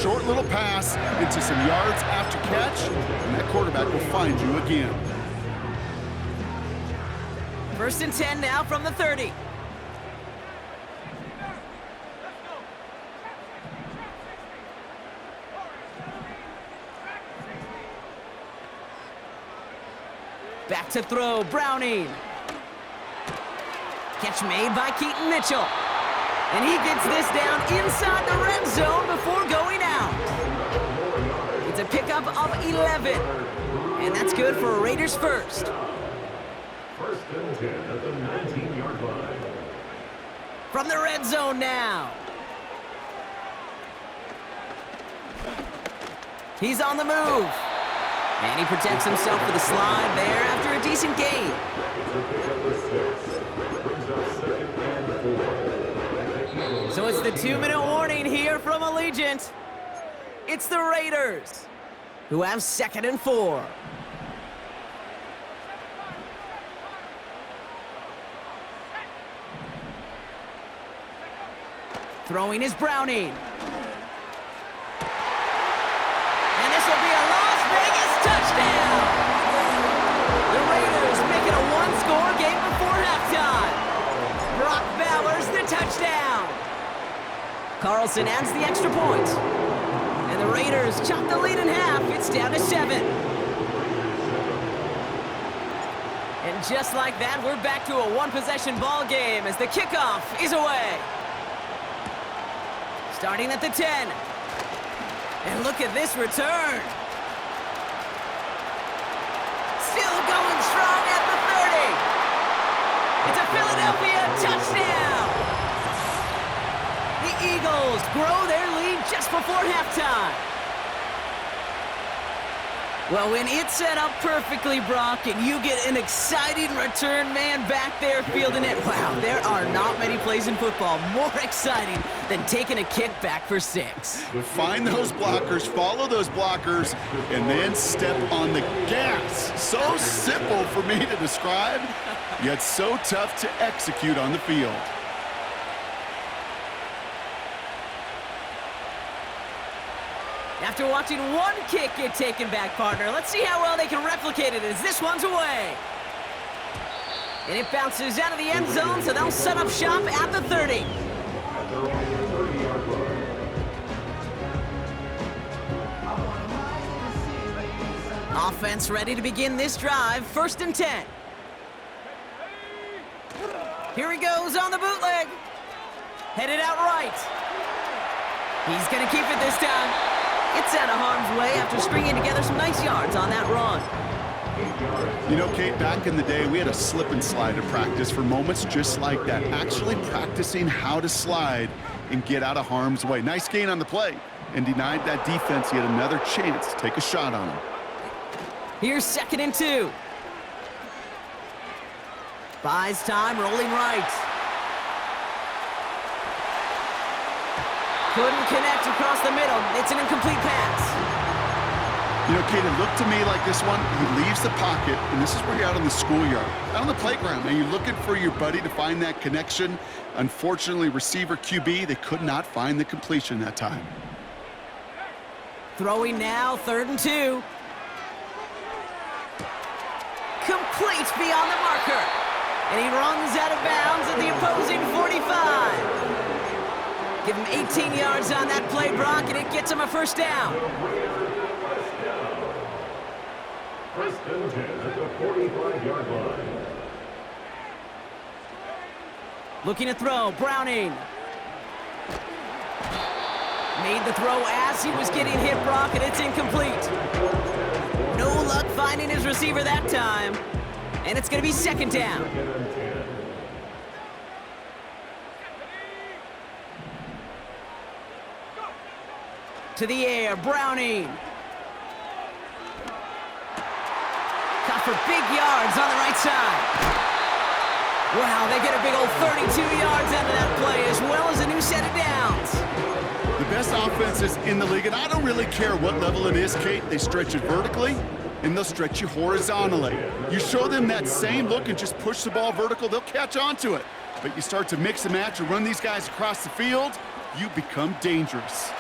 short little pass into some yards after catch, and that quarterback will find you again. 1st and 10 now from the 30. Back to throw, Browning. Catch made by Keaton Mitchell. And he gets this down inside the red zone before going out. It's a pickup of 11. And that's good for a Raiders first. 1st and 10 at the 19-yard line. From the red zone now. He's on the move. And he protects himself with a slide there after a decent gain. So it's the 2-minute warning here from Allegiant. It's the Raiders, who have 2nd and 4. Throwing is Browning. And this will be a Las Vegas touchdown. The Raiders make it a one-score game before halftime. Brock Bowers the touchdown. Carlson adds the extra point. And the Raiders chop the lead in half. It's down to 7. And just like that, we're back to a one-possession ball game as the kickoff is away. Starting at the 10. And look at this return. Still going strong at the 30. It's a Philadelphia touchdown. The Eagles grow their lead just before halftime. Well, when it's set up perfectly, Brock, and you get an exciting return man back there fielding it, wow, there are not many plays in football more exciting than taking a kick back for 6. Find those blockers, follow those blockers, and then step on the gas. So simple for me to describe, yet so tough to execute on the field. After watching one kick get taken back, partner, let's see how well they can replicate it as this one's away. And it bounces out of the end zone, so they'll set up shop at the 30. Offense ready to begin this drive, 1st and 10. Here he goes on the bootleg. Headed out right. He's going to keep it this time. It's out of harm's way after stringing together some nice yards on that run. You know, Kate, back in the day, we had a slip and slide to practice for moments just like that. Actually practicing how to slide and get out of harm's way. Nice gain on the play and denied that defense yet another chance to take a shot on him. Here's 2nd and 2. Buys time, rolling right. Couldn't connect across the middle. It's an incomplete pass. You know, Kate, it looked to me like this one, he leaves the pocket, and this is where you're out on the schoolyard, out on the playground, and you're looking for your buddy to find that connection. Unfortunately, receiver QB, they could not find the completion that time. Throwing now, 3rd and 2. Complete beyond the marker. And he runs out of bounds at the opposing 45. Give him 18 yards on that play, Brock, and it gets him a 1st down. 1st and 10 at the 45-yard line. Looking to throw, Browning. Made the throw as he was getting hit, Brock, and it's incomplete. No luck finding his receiver that time. And it's going to be 2nd down. To the air, Browning. Caught for big yards on the right side. Wow, they get a big old 32 yards out of that play, as well as a new set of downs. The best offenses in the league, and I don't really care what level it is, Kate. They stretch it vertically, and they'll stretch you horizontally. You show them that same look and just push the ball vertical, they'll catch on to it. But you start to mix and match and run these guys across the field, you become dangerous.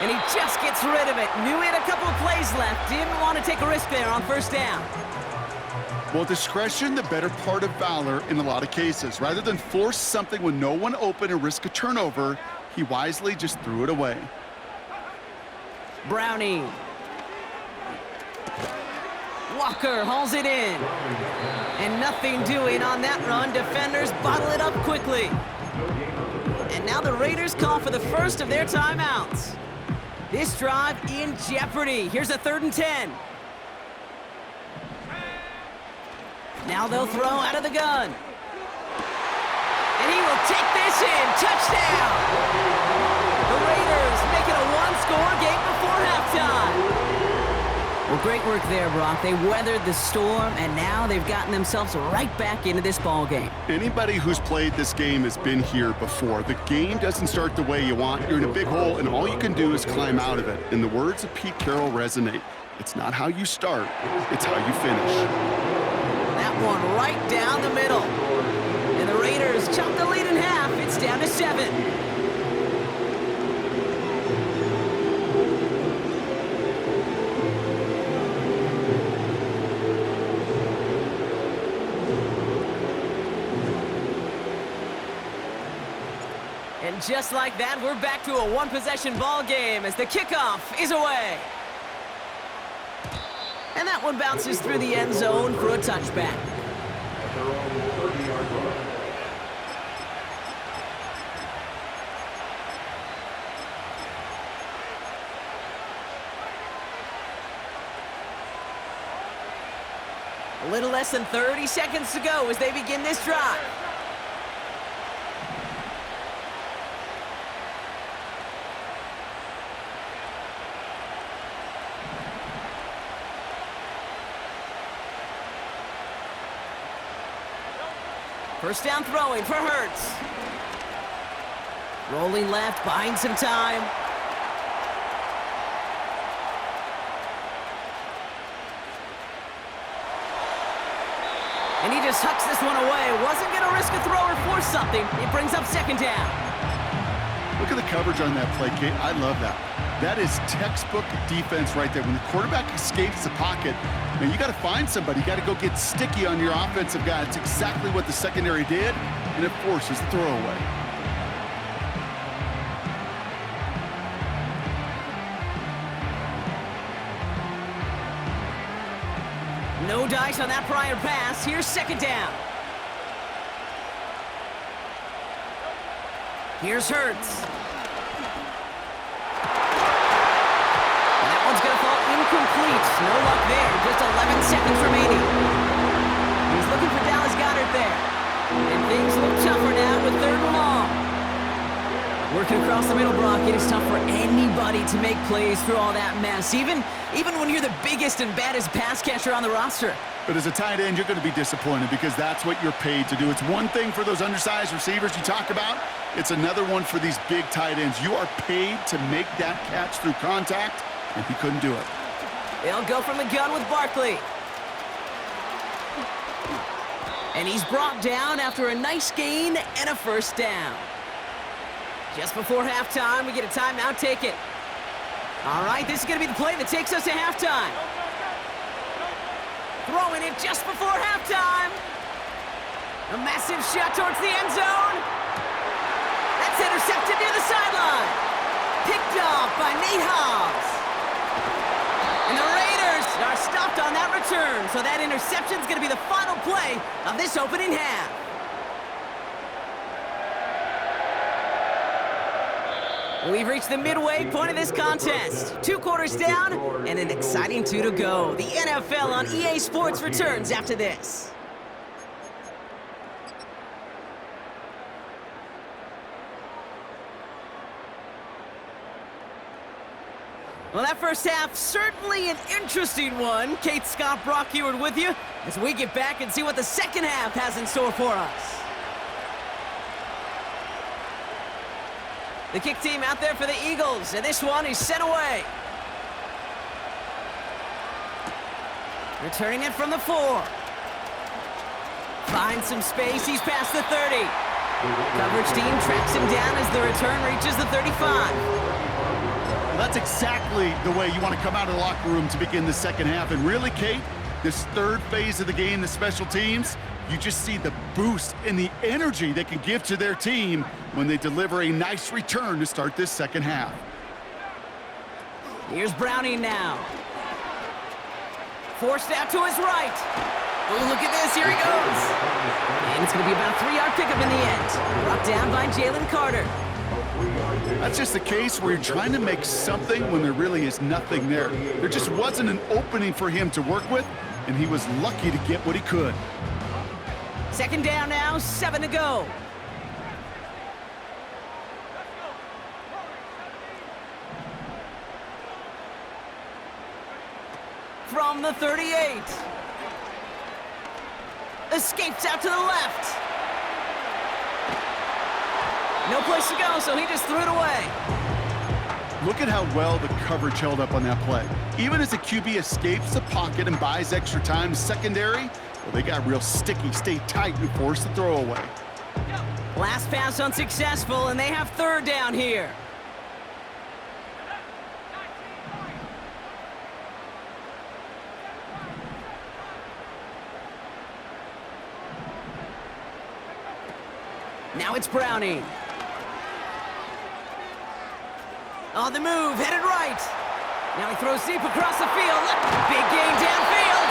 And he just gets rid of it. Knew he had a couple of plays left. Didn't want to take a risk there on first down. Well, discretion, the better part of valor in a lot of cases. Rather than force something with no one open and risk a turnover, he wisely just threw it away. Browning. Walker hauls it in. And nothing doing on that run. Defenders bottle it up quickly. And now the Raiders call for the first of their timeouts. This drive in jeopardy. Here's a 3rd and 10. Now they'll throw out of the gun. And he will take this in. Touchdown! The Raiders make it a one-score game before halftime. Well, great work there, Brock. They weathered the storm, and now they've gotten themselves right back into this ball game. Anybody who's played this game has been here before. The game doesn't start the way you want. You're in a big hole, and all you can do is climb out of it. And the words of Pete Carroll resonate. It's not how you start, it's how you finish. That one right down the middle. And the Raiders chop the lead in half. It's down to 7. And just like that, we're back to a one-possession ball game as the kickoff is away. And that one bounces through the end zone for a touchback. At their own 30-yard line. A little less than 30 seconds to go as they begin this drive. First down throwing for Hurts. Rolling left, buying some time. And he just hucks this one away. Wasn't going to risk a throw or force something. It brings up 2nd down. Look at the coverage on that play, Kate. I love that. That is textbook defense right there. When the quarterback escapes the pocket, man, you got to find somebody. You got to go get sticky on your offensive guy. It's exactly what the secondary did, and it forces the throwaway. No dice on that prior pass. Here's 2nd down. Here's Hurts. That one's going to fall incomplete. No luck there. Just 11 seconds remaining. He's looking for Dallas Goedert there. And things look tougher now with 3rd and long. Working across the middle, Brock, it is tough for anybody to make plays through all that mess, even when you're the biggest and baddest pass catcher on the roster. But as a tight end, you're going to be disappointed because that's what you're paid to do. It's one thing for those undersized receivers you talk about. It's another one for these big tight ends. You are paid to make that catch through contact, and he couldn't do it. They'll go from the gun with Barkley. And he's brought down after a nice gain and a 1st down. Just before halftime, we get a timeout. Take it. All right, this is going to be the play that takes us to halftime. Throwing it just before halftime. A massive shot towards the end zone. That's intercepted near the sideline. Picked off by Nate Hobbs. And the Raiders are stopped on that return, so that interception is going to be the final play of this opening half. We've reached the midway point of this contest. 2 quarters down and an exciting 2 to go. The NFL on EA Sports returns after this. Well, that first half, certainly an interesting one. Kate, Scott, Brock Heward with you as we get back and see what the second half has in store for us. The kick team out there for the Eagles, and this one is sent away. Returning it from the 4. Finds some space, he's past the 30. Coverage team tracks him down as the return reaches the 35. That That's exactly the way you want to come out of the locker room to begin the second half. And really, Kate, this third phase of the game, the special teams, you just see the boost and the energy they can give to their team when they deliver a nice return to start this second half. Here's Browning now. Forced out to his right. Oh, look at this. Here he goes. And it's going to be about a 3-yard pickup in the end. Brought down by Jalen Carter. That's just the case where you're trying to make something when there really is nothing there. There just wasn't an opening for him to work with, and he was lucky to get what he could. Second down now, 7 to go. From the 38. Escapes out to the left. No place to go, so he just threw it away. Look at how well the coverage held up on that play. Even as the QB escapes the pocket and buys extra time secondary, well, they got real sticky, stayed tight, and forced the throw away. Last pass unsuccessful, and they have third down here. Now it's Browning. On the move, headed right. Now he throws deep across the field. Big gain downfield.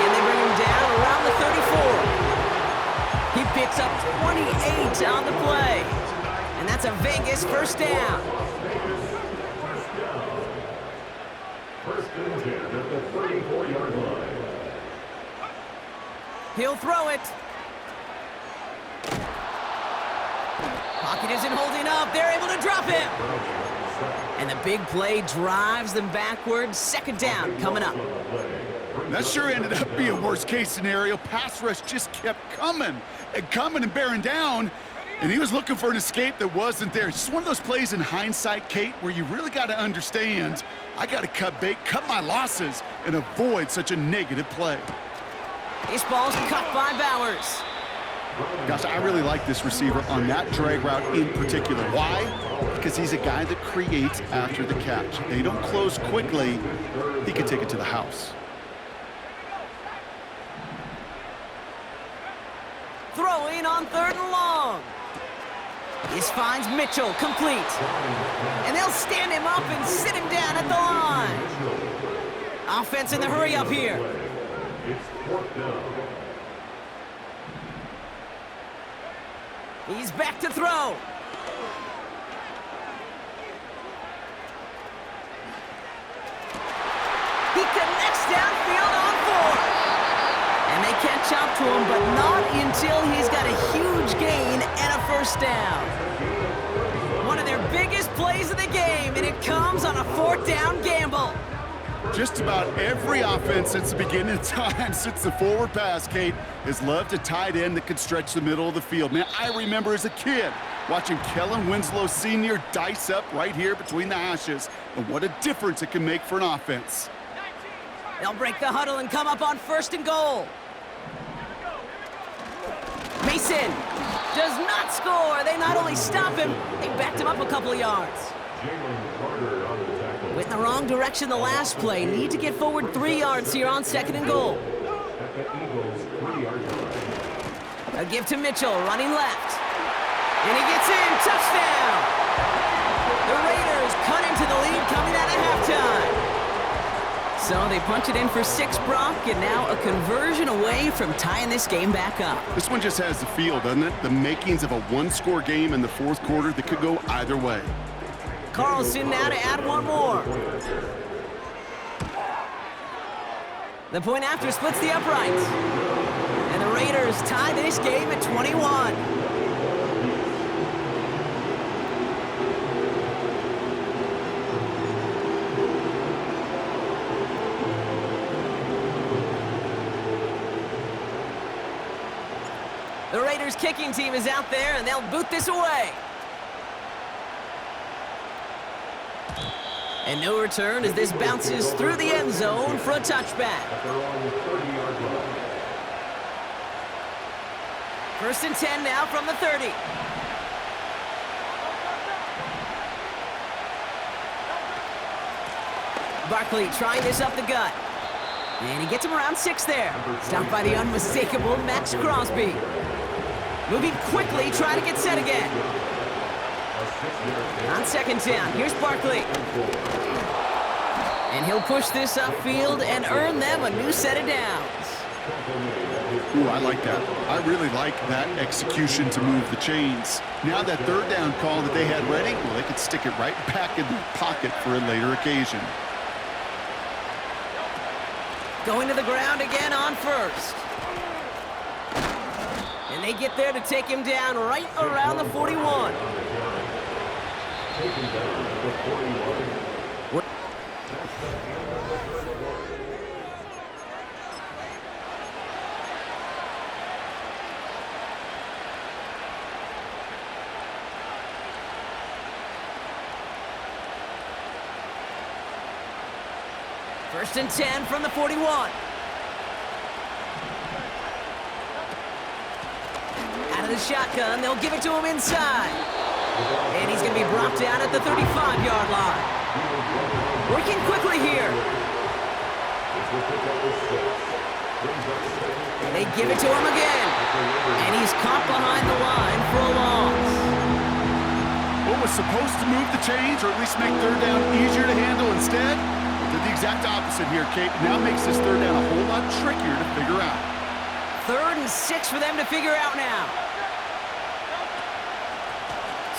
And they bring him down around the 34. He picks up 28 on the play. And that's a Vegas first down. First and 10 at the 34-yard line. He'll throw it. Pocket isn't holding up. They're able to drop him. And the big play drives them backwards. Second down coming up. That sure ended up being worst-case scenario. Pass rush just kept coming and bearing down, and he was looking for an escape that wasn't there. It's just one of those plays in hindsight, Kate, where you really got to understand, I got to cut bait, cut my losses, and avoid such a negative play. This ball's cut by Bowers. Gosh, I really like this receiver on that drag route in particular. Why? Because he's a guy that creates after the catch. They don't close quickly. He can take it to the house. Throwing on third and long. This finds Mitchell, complete. And they'll stand him up and sit him down at the line. Offense in the hurry up here. It's fourth down. He's back to throw. He connects downfield on 4. And they catch up to him, but not until he's got a huge gain and a first down. One of their biggest plays of the game, and it comes on a fourth down gamble. Just about every offense since the beginning of time, since the forward pass, Kate, has loved a tight end that could stretch the middle of the field. Man, I remember as a kid watching Kellen Winslow Sr. dice up right here between the hashes, and what a difference it can make for an offense. They'll break the huddle and come up on first and goal. Mason does not score. They not only stop him, they backed him up a couple of yards. Jalen Carter on the tackle. Went in the wrong direction the last play. Need to get forward 3 yards here on second and goal. At the Eagles' 3-yard line. A give to Mitchell, running left. And he gets in, touchdown! The Raiders cut into the lead coming out of halftime. So they punch it in for 6, Brock, and now a conversion away from tying this game back up. This one just has the feel, doesn't it? The makings of a one-score game in the fourth quarter that could go either way. Carlson now to add one more. The point after splits the uprights. And the Raiders tie this game at 21. The Raiders kicking team is out there, and they'll boot this away. And no return as this bounces through the end zone for a touchback. At their own 30-yard line. First and 10 now from the 30. Barkley trying this up the gut. And he gets him around 6 there. Stopped by the unmistakable Max Crosby. Moving quickly, trying to get set again. On second down, here's Barkley. And he'll push this upfield and earn them a new set of downs. Ooh, I like that. I really like that execution to move the chains. Now that third down call that they had ready, well, they could stick it right back in their pocket for a later occasion. Going to the ground again on first. And they get there to take him down right around the 41. Taken down the 41. First and 10 from the 41. Out of the shotgun, they'll give it to him inside. And he's going to be brought down at the 35-yard line. Working quickly here. And they give it to him again. And he's caught behind the line for a loss. What was supposed to move the chains, or at least make third down easier to handle instead, did the exact opposite here, Kate. Now makes this third down a whole lot trickier to figure out. 3rd and 6 for them to figure out now.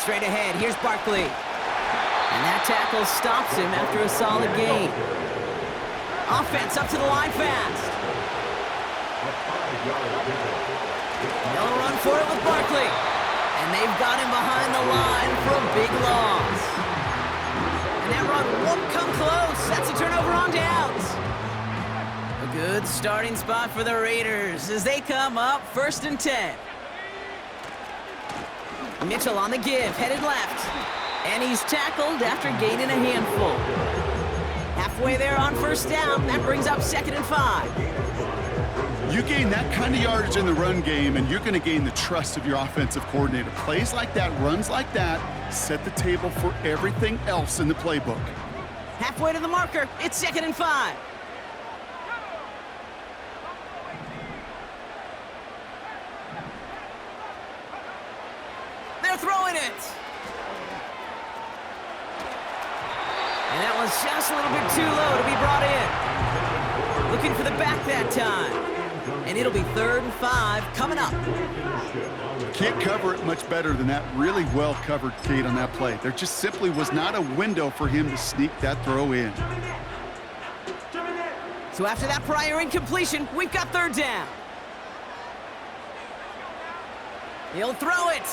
Straight ahead, here's Barkley. And that tackle stops him after a solid gain. Offense up to the line fast. They'll run for it with Barkley. And they've got him behind the line for a big loss. And that run won't come close. That's a turnover on downs. A good starting spot for the Raiders as they come up 1st and 10. Mitchell on the give, headed left. And he's tackled after gaining a handful. Halfway there on 1st down. That brings up 2nd and 5. You gain that kind of yardage in the run game, and you're going to gain the trust of your offensive coordinator. Plays like that, runs like that, set the table for everything else in the playbook. Halfway to the marker, it's 2nd and 5. They're throwing it. And that was just a little bit too low to be brought in. Looking for the back that time. And it'll be 3rd and 5 coming up. Can't cover it much better than that. Really well covered, Kate, on that play. There just simply was not a window for him to sneak that throw in. So after that prior incompletion, we've got 3rd down. He'll throw it.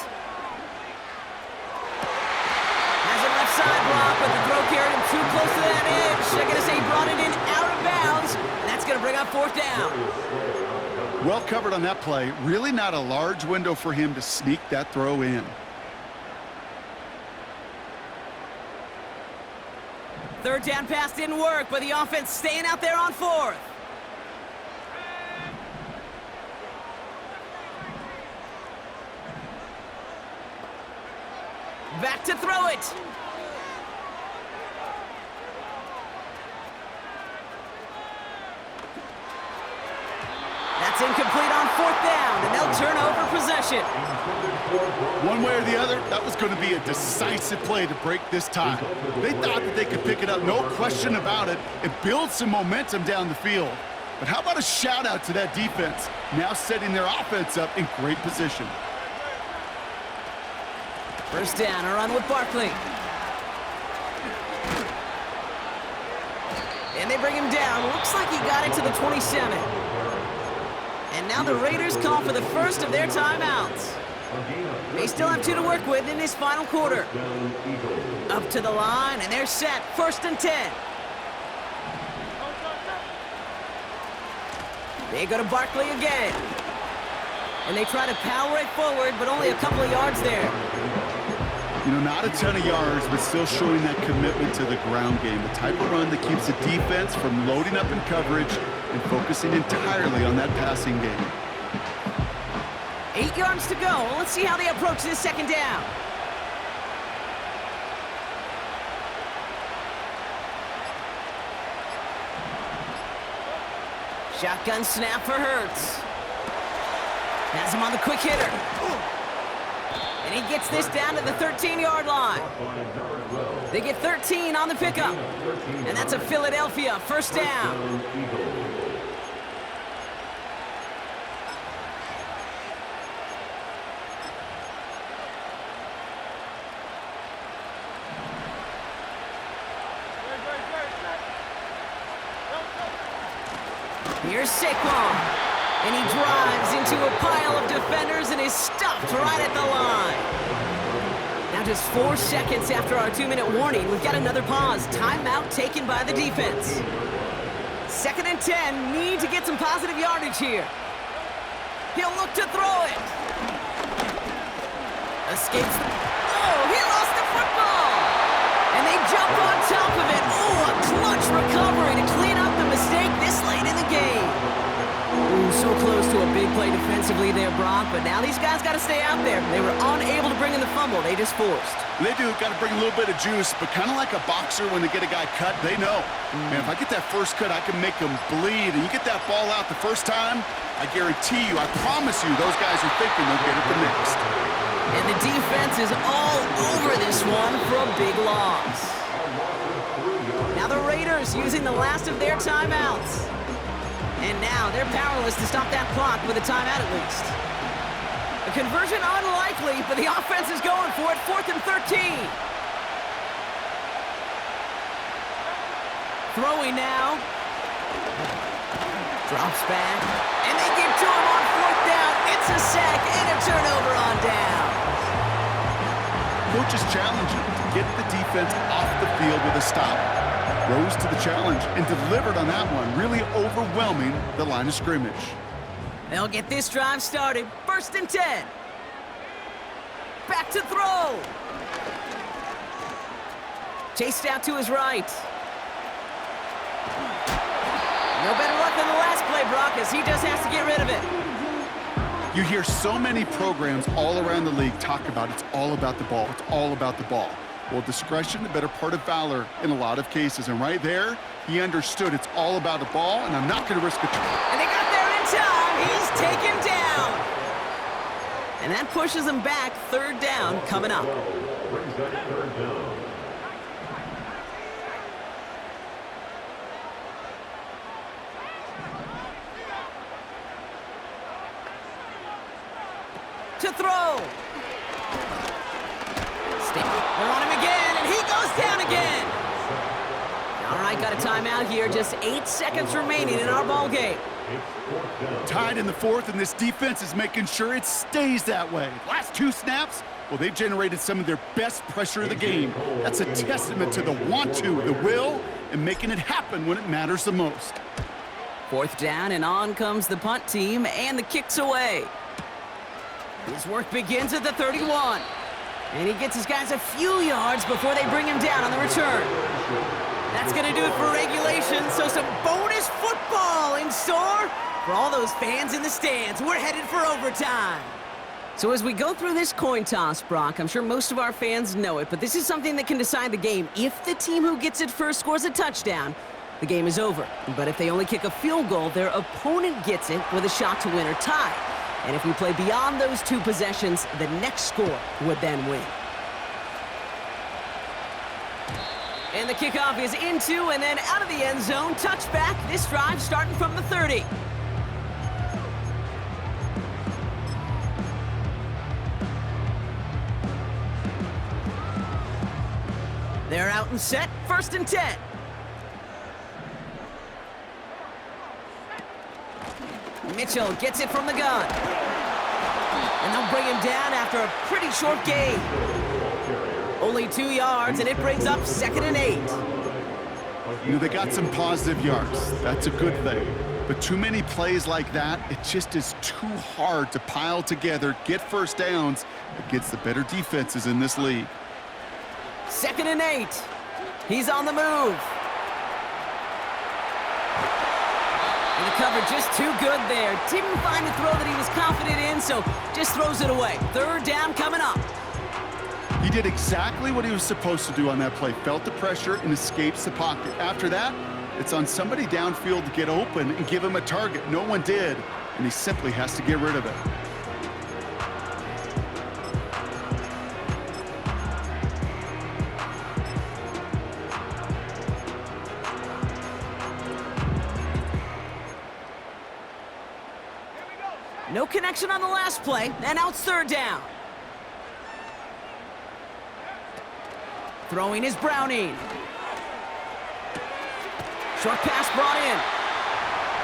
Has a left side block, but the throw carried him too close to that edge. They're going to say he brought it in out of bounds, and that's going to bring up 4th down. Well covered on that play. Really not a large window for him to sneak that throw in. Third down pass didn't work, but the offense staying out there on 4th. Back to throw it. That's incomplete on 4th down, and they'll turn over possession. One way or the other, that was going to be a decisive play to break this tie. They thought that they could pick it up, no question about it, and build some momentum down the field. But how about a shout out to that defense, now setting their offense up in great position. First down, a run with Barkley. And they bring him down. Looks like he got it to the 27. And now the Raiders call for the first of their timeouts. They still have 2 to work with in this final quarter. Up to the line, and they're set. 1st and 10. They go to Barkley again. And they try to power it forward, but only a couple of yards there. You know, not a ton of yards, but still showing that commitment to the ground game. The type of run that keeps the defense from loading up in coverage and focusing entirely on that passing game. 8 yards to go. Let's see how they approach this 2nd down. Shotgun snap for Hurts. Has him on the quick hitter. And he gets this down to the 13-yard line. They get 13 on the pickup. And that's a Philadelphia first down. Here's Saquon, and he drives into a pile of defenders and is stopped right at the line. Now just 4 seconds after our 2-minute warning, we've got another pause. Timeout taken by the defense. 2nd and 10, need to get some positive yardage here. He'll look to throw it. Escapes. Oh, he lost the football. And they jump on top of it. Oh, a clutch recovery to clean up the mistake this late in the game. Ooh, so close to a big play defensively there, Brock, but now these guys got to stay out there. They were unable to bring in the fumble. They just forced. They do. Got to bring a little bit of juice, but kind of like a boxer when they get a guy cut, they know. Man, if I get that first cut, I can make them bleed. And you get that ball out the first time, I guarantee you, I promise you, those guys are thinking they'll get it the next. And the defense is all over this one for a big loss. Now the Raiders using the last of their timeouts. And now they're powerless to stop that clock with a timeout at least. A conversion unlikely, but the offense is going for it. 4th and 13. Throwing now. Drops back. And they give to him on 4th down. It's a sack and a turnover on down. Coach is challenging to get the defense off the field with a stop. Rose to the challenge and delivered on that one, really overwhelming the line of scrimmage. They'll get this drive started. 1st and 10. Back to throw. Chased out to his right. No better luck than the last play, Brock, as he just has to get rid of it. You hear so many programs all around the league talk about it's all about the ball. It's all about the ball. Well, discretion, the better part of valor in a lot of cases. And right there, he understood it's all about the ball, and I'm not going to risk a turn. And they got there in time. He's taken down. And that pushes him back. 3rd down coming up. To throw. They're on him again, and he goes down again. All right, got a timeout here. Just 8 seconds remaining in our ball game. Tied in the 4th, and this defense is making sure it stays that way. Last 2 snaps, well, they've generated some of their best pressure of the game. That's a testament to the want to, the will, and making it happen when it matters the most. 4th down, and on comes the punt team, and the kick's away. His work begins at the 31. And he gets his guys a few yards before they bring him down on the return. That's going to do it for regulation, so some bonus football in store for all those fans in the stands. We're headed for overtime. So as we go through this coin toss, Brock, I'm sure most of our fans know it, but this is something that can decide the game. If the team who gets it first scores a touchdown, the game is over. But if they only kick a field goal, their opponent gets it with a shot to win or tie. And if we play beyond those 2 possessions, the next score would then win. And the kickoff is into and then out of the end zone. Touchback. This drive starting from the 30. They're out and set. 1st and 10. Mitchell gets it from the gun. And they'll bring him down after a pretty short gain. Only 2 yards, and it brings up 2nd and 8. You know, they got some positive yards. That's a good thing. But too many plays like that, it just is too hard to pile together, get first downs against the better defenses in this league. 2nd and 8. He's on the move. And the cover just too good there. Didn't find a throw that he was confident in, so just throws it away. 3rd down coming up. He did exactly what he was supposed to do on that play. Felt the pressure and escapes the pocket. After that, It's on somebody downfield to get open and give him a target. No one did, and he simply has to get rid of it. No connection on the last play, and now it's third down. Throwing is Browning. Short pass brought in.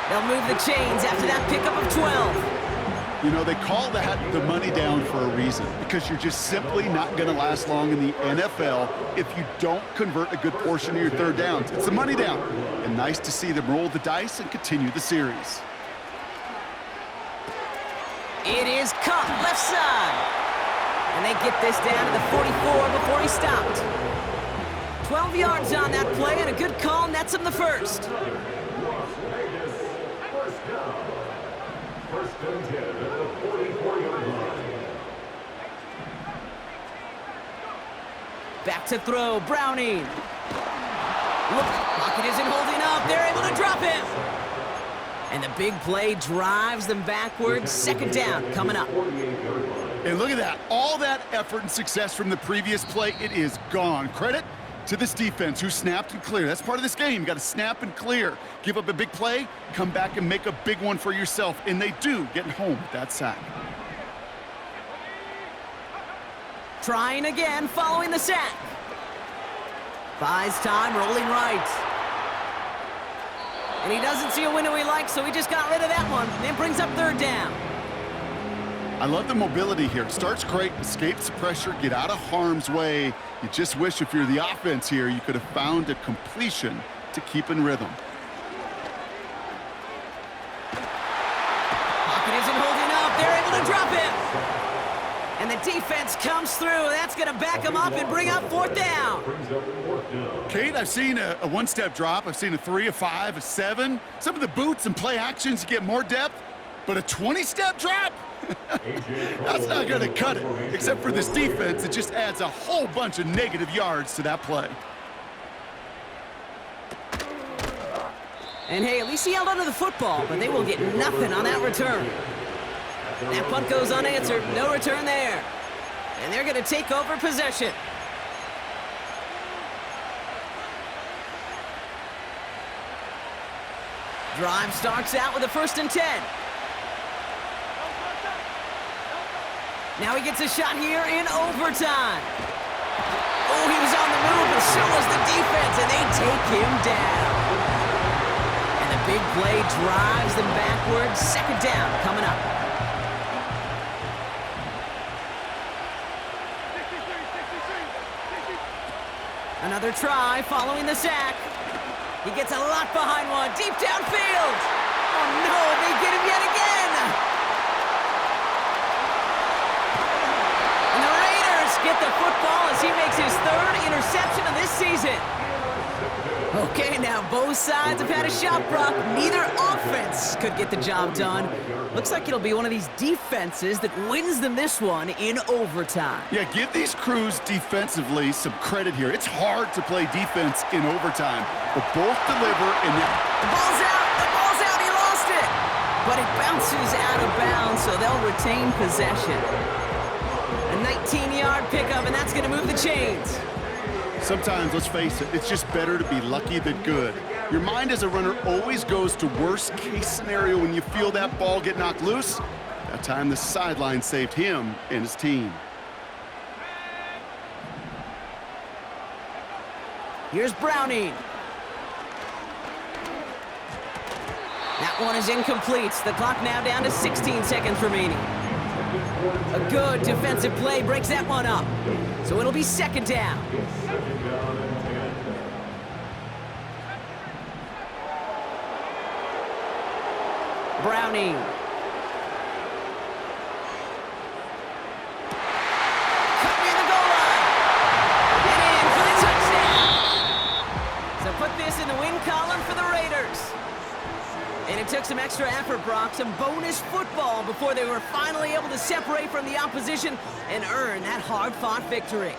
They'll move the chains after that pickup of 12. You know, they call that the money down for a reason, because you're just simply not going to last long in the NFL if you don't convert a good portion of your third downs. It's the money down. And nice to see them roll the dice and continue the series. It is caught left side. And they get this down to the 44 before he stopped. 12 yards on that play, and a good call nets him the first. Las Vegas, first down. First and 10 at the 44-yard line. Back to throw, Browning. Look, pocket isn't holding up. They're able to drop him. And the big play drives them backwards. Second down coming up. And look at that. All that effort and success from the previous play, it is gone. Credit to this defense who snapped and cleared. That's part of this game. You got to snap and clear. Give up a big play, come back and make a big one for yourself. And they do, getting home with that sack. Trying again, following the sack. Buys time, rolling right. And he doesn't see a window he likes, so he just got rid of that one. And brings up third down. I love the mobility here. Starts great, escapes the pressure, get out of harm's way. You just wish if you're the offense here, you could have found a completion to keep in rhythm. Pocket isn't holding up. They're able to drop him. And the defense comes through. That's going to back him up and bring up fourth down. Kate, I've seen a one-step drop. I've seen a 3, a 5, a 7. Some of the boots and play actions get more depth, but a 20-step drop? That's not going to cut it. Except for this defense, it just adds a whole bunch of negative yards to that play. And hey, at least he held onto the football, but they will get nothing on that return. That punt goes unanswered. No return there. And they're going to take over possession. Drive starts out with a 1st and 10. Now he gets a shot here in overtime. Oh, he was on the move, but so was the defense, and they take him down. And the big play drives them backwards. Second down coming up. Another try following the sack. He gets a lot behind one, deep downfield. Oh no, they get him yet again. And the Raiders get the football as he makes his 3rd interception of this season. Okay, now both sides have had a shot, Brock. Neither offense could get the job done. Looks like it'll be one of these defenses that wins them this one in overtime. Yeah, give these crews defensively some credit here. It's hard to play defense in overtime, but both deliver and The ball's out, he lost it. But it bounces out of bounds, so they'll retain possession. A 19-yard pickup, and that's going to move the chains. sometimes, let's face it, it's just better to be lucky than good. Your mind as a runner always goes to worst case scenario when you feel that ball get knocked loose. That time the sideline saved him and his team. Here's Browning. That one is incomplete. The clock now down to 16 seconds remaining. A good defensive play breaks that one up. So it'll be second down. Browning. Cut near the goal line. And in for the touchdown. So put this in the win column for the Raiders. And it took some extra effort, Brock, some bonus football before they were finally able to separate from the opposition and earn that hard-fought victory.